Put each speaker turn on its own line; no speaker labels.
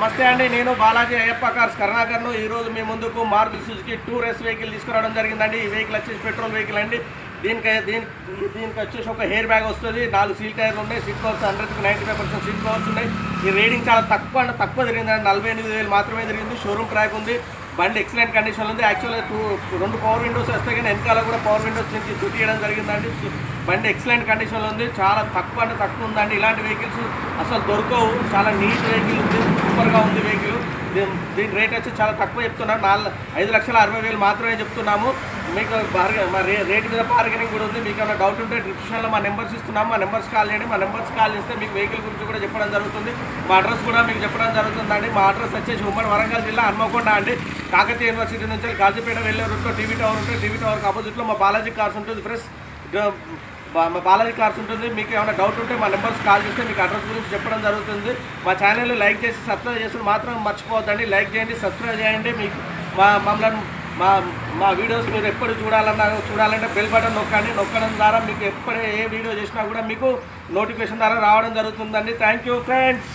నమస్తే అండి, నేను బాలాజీ అయ్యప్ప కార్స్ కరుణాకర్ను. ఈరోజు మీ ముందుకు మారుతి సుజుకి టూరెస్ వెహికల్ తీసుకురావడం జరిగిందండి. ఈ వెహికల్ వచ్చేసి పెట్రోల్ వెహికల్ అండి. దీనికి వచ్చేసి ఒక హెయిర్ బ్యాగ్ వస్తుంది, 4 సీల్ టైర్లు ఉన్నాయి, సీట్ కవర్స్ 100కి 95% సీట్ కవర్స్ ఉన్నాయి. ఈ రేటింగ్ చాలా తక్కువ తిరిగిందండి, 48,000 మాత్రమే తిరిగింది. షోరూమ్ ట్రాక్ ఉంది, బండి ఎక్సలెంట్ కండిషన్ ఉంది. యాక్చువల్గా 2 పవర్ విండోస్ వస్తాయి, కానీ వెనకాల కూడా పవర్ విండోస్ నుంచి చుట్టియడం జరిగిందండి. బండి ఎక్సలెంట్ కండిషన్లో ఉంది, చాలా తక్కువ ఉందండి. ఇలాంటి వెహికల్స్ అసలు దొరకవు, చాలా నీట్ వెహికల్ ఉంది, సూపర్గా ఉంది వెహికల్. దీని రేట్ వచ్చి చాలా తక్కువ చెప్తున్నాను, 5,60,000 మాత్రమే చెప్తున్నాము. మీకు రేట్ మీద బార్గెనింగ్ కూడా ఉంది. మీకు ఏమైనా డౌట్ ఉంటే డిస్క్రిప్షన్లో మా నెంబర్స్ ఇస్తున్నాము, మా నెంబర్స్ కాల్ చేయండి. మా నెంబర్స్ కాల్ చేస్తే మీకు వెహికల్ గురించి కూడా చెప్పడం జరుగుతుంది. మా అడ్రస్ కూడా మీకు చెప్పడం జరుగుతుందండి. మా అడ్రస్ వచ్చేసి ఉమ్మడి వరంగల్ జిల్లా హన్మకొండ అండి. కాకతీయ యూనివర్సిటీ నుంచి కాజీపేట వెళ్ళే రూట్లో టీవీ టవర్ ఉంటుంది. టీవీ టవర్కి ఆపోజిట్లో మా బాలాజీ కార్స్ ఉంటుంది ఫ్రెండ్స్. మా బాలాజీ కార్స్ ఉంటుంది. మీకు ఏమైనా డౌట్ ఉంటే మా నెంబర్స్ కాల్ చేస్తే మీకు అడ్రస్ గురించి చెప్పడం జరుగుతుంది. మా ఛానల్ని లైక్ చేసి సబ్స్క్రైబ్ చేసి మాత్రం మర్చిపోవద్దండి. లైక్ చేయండి, సబ్స్క్రైబ్ చేయండి. మీకు మా వీడియోస్ మీరు ఎప్పుడు చూడాలంటే బెల్ బటన్ నొక్కడం ద్వారా మీకు ఎప్పుడు ఏ వీడియో చేసినా కూడా మీకు నోటిఫికేషన్ ద్వారా రావడం జరుగుతుందండి. Thank you friends.